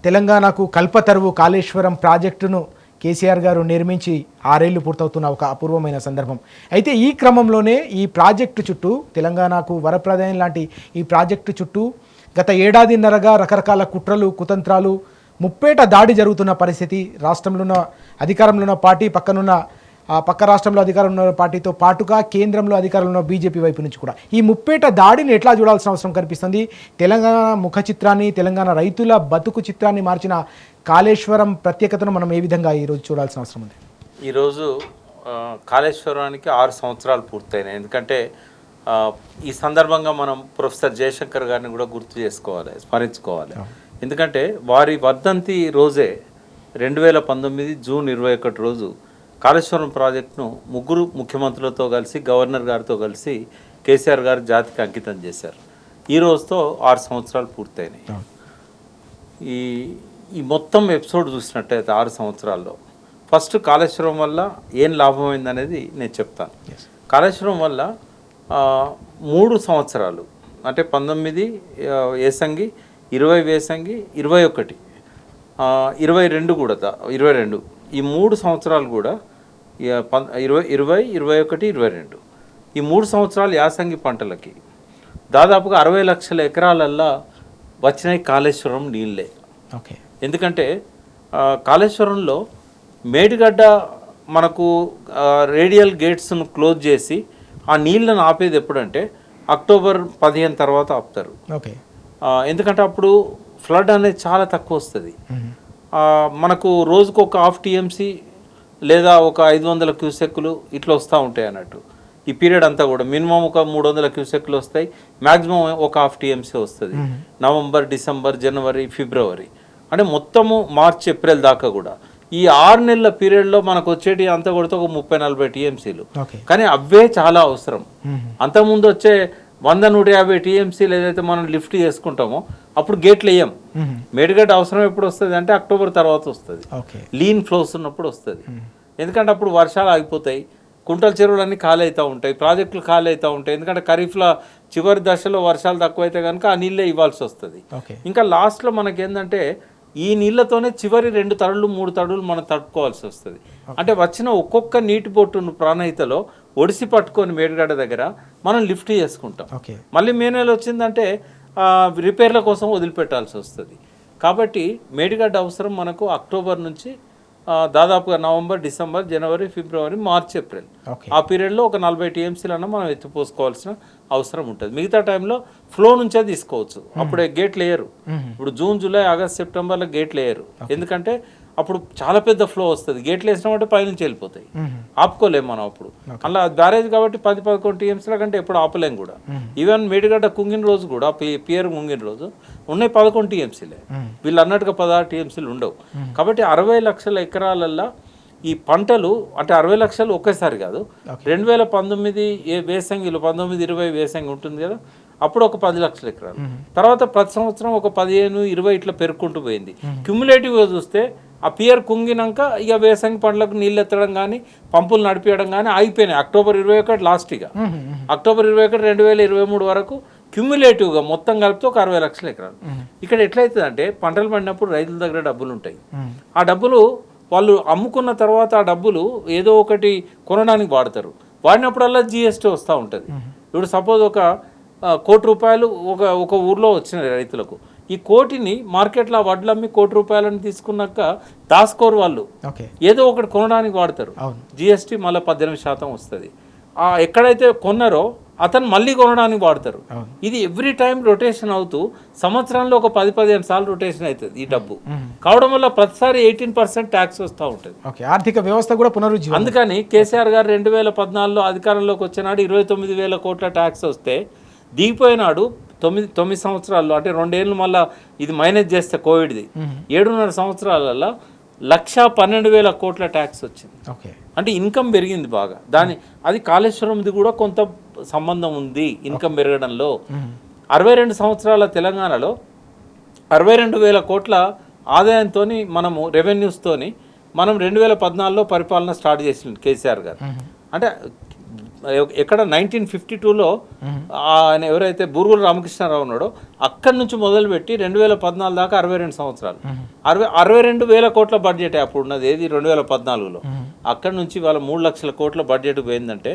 తెలంగాణకు కల్పతరువు కాళేశ్వరం ప్రాజెక్టును కేసీఆర్ గారు నిర్మించి 6 ఏళ్లు పూర్తవుతున్న ఒక అపూర్వమైన సందర్భం. అయితే ఈ క్రమంలోనే ఈ ప్రాజెక్టు చుట్టూ తెలంగాణకు వరప్రదాయం లాంటి ఈ ప్రాజెక్టు చుట్టూ గత ఏడాదిన్నరగా రకరకాల కుట్రలు కుతంత్రాలు ముప్పేట దాడి జరుగుతున్న పరిస్థితి. రాష్ట్రంలో ఉన్న అధికారంలో ఉన్న పార్టీ పక్క రాష్ట్రంలో అధికారంలో ఉన్న పార్టీతో పాటుగా కేంద్రంలో అధికారంలో ఉన్న బీజేపీ వైపు నుంచి కూడా ఈ ముప్పేట దాడిని ఎట్లా చూడాల్సిన అవసరం కనిపిస్తుంది? తెలంగాణ ముఖ చిత్రాన్ని, తెలంగాణ రైతుల బతుకు చిత్రాన్ని మార్చిన కాళేశ్వరం ప్రత్యేకతను మనం ఏ విధంగా ఈరోజు చూడాల్సిన అవసరం ఉంది? ఈరోజు కాళేశ్వరానికి 6 సంవత్సరాలు పూర్తయినాయి. ఎందుకంటే ఈ సందర్భంగా మనం ప్రొఫెసర్ జయశంకర్ గారిని కూడా గుర్తు చేసుకోవాలి, స్మరించుకోవాలి. ఎందుకంటే వారి వర్ధంతి రోజే 2019 జూన్ 21 రోజు కాళేశ్వరం ప్రాజెక్టును 3 ముఖ్యమంత్రులతో కలిసి గవర్నర్ గారితో కలిసి కేసీఆర్ గారు జాతికి అంకితం చేశారు. ఈ రోజుతో 6 సంవత్సరాలు పూర్తయినాయి. ఈ మొత్తం ఎపిసోడ్ చూసినట్టయితే 6 సంవత్సరాల్లో ఫస్ట్ కాళేశ్వరం వల్ల ఏం లాభమైంది అనేది నేను చెప్తాను. కాళేశ్వరం వల్ల 3 సంవత్సరాలు అంటే 19 వేసంగి, 20 వేసంగి, 21, 22 కూడా 22 ఈ 3 సంవత్సరాలు కూడా 20, 21, 22 ఈ 3 సంవత్సరాలు యాసంగి పంటలకి దాదాపుగా 60 లక్షల ఎకరాలల్లా వచ్చినాయి కాళేశ్వరం నీళ్ళే. ఓకే. ఎందుకంటే కాళేశ్వరంలో మేడిగడ్డ మనకు రేడియల్ గేట్స్ను క్లోజ్ చేసి ఆ నీళ్ళను ఆపేది ఎప్పుడంటే అక్టోబర్ 15 తర్వాత ఆపుతారు. ఓకే. ఎందుకంటే అప్పుడు ఫ్లడ్ అనేది చాలా తక్కువ వస్తుంది. మనకు రోజుకు ఒక 1/2 TMC లేదా ఒక 500 క్యూసెక్కులు ఇట్లా వస్తూ ఉంటాయి అన్నట్టు. ఈ పీరియడ్ అంతా కూడా మినిమం ఒక 300 క్యూసెక్కులు వస్తాయి, మ్యాక్సిమం ఒక 1/2 TMC వస్తుంది. నవంబర్, డిసెంబర్, జనవరి, ఫిబ్రవరి అంటే మొత్తము మార్చ్, ఏప్రిల్ దాకా కూడా ఈ 6 నెలల పీరియడ్లో మనకు వచ్చేటి అంతా కొడితే ఒక 30-40 TMCలు. కానీ అవే చాలా అవసరం. అంతకుముందు వచ్చే 100-150 TMCలు ఏదైతే మనం లిఫ్ట్ చేసుకుంటామో అప్పుడు గేట్లు వేయం. మేడిగడ్డ అవసరం ఎప్పుడు వస్తుంది అంటే అక్టోబర్ తర్వాత వస్తుంది, లీన్ ఫ్లోస్ ఉన్నప్పుడు వస్తుంది. ఎందుకంటే అప్పుడు వర్షాలు ఆగిపోతాయి, కుంటల చెరువులు అన్నీ ఖాళీ అవుతూ ఉంటాయి, ప్రాజెక్టులు ఖాళీ అవుతూ ఉంటాయి. ఎందుకంటే ఖరీఫ్లో చివరి దశలో వర్షాలు తక్కువైతే కనుక ఆ నీళ్ళే ఇవ్వాల్సి వస్తుంది. ఇంకా లాస్ట్లో మనకేంటంటే ఈ నీళ్ళతోనే చివరి 2 తడులు 3 తడులు మనం తట్టుకోవాల్సి వస్తుంది. అంటే వచ్చిన ఒక్కొక్క నీటి బొట్టును ప్రాణహితలో ఒడిసి పట్టుకొని మేడిగడ్డ దగ్గర మనం లిఫ్ట్ చేసుకుంటాం. మళ్ళీ మే నెల వచ్చిందంటే రిపేర్ల కోసం వదిలిపెట్టాల్సి వస్తుంది. కాబట్టి మేడిగడ్డ అవసరం మనకు అక్టోబర్ నుంచి దాదాపుగా నవంబర్, డిసెంబర్, జనవరి, ఫిబ్రవరి, మార్చ్, ఏప్రిల్ ఆ పీరియడ్లో ఒక 40 TMCలన్నా మనం ఎత్తిపోసుకోవాల్సిన అవసరం ఉంటుంది. మిగతా టైంలో ఫ్లో నుంచే తీసుకోవచ్చు. అప్పుడే గేట్లు వేయరు. ఇప్పుడు జూన్, జూలై, ఆగస్ట్, సెప్టెంబర్లో గేట్లు వేయరు. ఎందుకంటే అప్పుడు చాలా పెద్ద ఫ్లో వస్తుంది. గేట్లు వేసినామంటే పైనుంచి వెళ్ళిపోతాయి, ఆపుకోలేము మనం. అప్పుడు అలా బ్యారేజ్ కాబట్టి 10-11 TMCల కంటే ఎప్పుడు ఆపలేము కూడా. ఈవెన్ మేడిగడ్డ కుంగిన రోజు కూడా పియర్ ముంగిన రోజు ఉన్నాయి 11 TMCలే. వీళ్ళు అన్నట్టుగా 16 TMCలు ఉండవు. కాబట్టి 60 లక్షల ఎకరాలల్లో ఈ పంటలు అంటే 60 లక్షలు ఒకేసారి కాదు. 2019 వేసంగిలో 19-20 వేసంగి ఉంటుంది కదా, అప్పుడు ఒక 10 లక్షల ఎకరాలు. తర్వాత ప్రతి సంవత్సరం ఒక 15-20 ఇట్లా పెరుక్కుంటూ పోయింది. క్యుములేటివ్గా చూస్తే ఆ పియర్ కుంగినాక ఇక వేసంగి పంటలకు నీళ్ళు ఎత్తడం కానీ పంపులు నడిపించడం కానీ ఆగిపోయినాయి. అక్టోబర్ 21 లాస్ట్గా, అక్టోబర్ 21, 2023 వరకు క్యుములేటివ్గా మొత్తం కలిపితే ఒక 60 లక్షల ఎకరాలు. ఇక్కడ ఎట్లయితుందంటే పంటలు పండినప్పుడు రైతుల దగ్గర డబ్బులు ఉంటాయి. ఆ డబ్బులు వాళ్ళు అమ్ముకున్న తర్వాత ఆ డబ్బులు ఏదో ఒకటి కొనడానికి వాడతారు. వాడినప్పుడల్లా GST వస్తూ ఉంటుంది. ఇప్పుడు సపోజ్ ఒక 1 కోటి రూపాయలు ఒక ఊర్లో వచ్చినాయి రైతులకు. ఈ కోటిని మార్కెట్లో వడ్లమ్మి 1 కోటి రూపాయలని తీసుకున్నాక దాసుకోరు వాళ్ళు, ఏదో ఒకటి కొనడానికి వాడతారు. GST మళ్ళీ 18% వస్తుంది. ఎక్కడైతే కొన్నారో అతను మళ్ళీ కొనడానికి వాడతారు. ఇది ఎవ్రీ టైం రొటేషన్ అవుతూ సంవత్సరంలో ఒక 10-15 సార్లు రొటేషన్ అవుతుంది ఈ డబ్బు. కావడం వల్ల ప్రతిసారి 18% ట్యాక్స్ వస్తూ ఉంటుంది. ఆర్థిక వ్యవస్థ కూడా పునరుజ్జీవం. అందుకని కేసీఆర్ గారు 2014లో అధికారంలోకి వచ్చినాడు 29,000 కోట్ల ట్యాక్స్ వస్తే దిగిపోయినాడు 9 సంవత్సరాల్లో, అంటే 2 ఏళ్ళు మళ్ళీ ఇది మైనస్ చేస్తే కోవిడ్ది 7.5 సంవత్సరాలలో 1,12,000 కోట్ల ట్యాక్స్ వచ్చింది. అంటే ఇన్కమ్ పెరిగింది బాగా. అది కాళేశ్వరంది కూడా కొంత సంబంధం ఉంది ఇన్కమ్ పెరగడంలో. 62 సంవత్సరాల తెలంగాణలో 62,000 కోట్ల ఆదాయంతో మనము రెవెన్యూస్తోని మనం 2014లో పరిపాలన స్టార్ట్ చేసింది కేసీఆర్ గారు. అంటే ఎక్కడ 1952లో ఆయన ఎవరైతే బూరుగుల రామకృష్ణారావు ఉన్నాడో అక్కడి నుంచి మొదలుపెట్టి 2014 దాకా 62 సంవత్సరాలు 62,000 కోట్ల బడ్జెట్ అప్పుడు ఉన్నది ఏది 2014లో. అక్కడి నుంచి వాళ్ళ 3 లక్షల కోట్ల బడ్జెట్ పోయిందంటే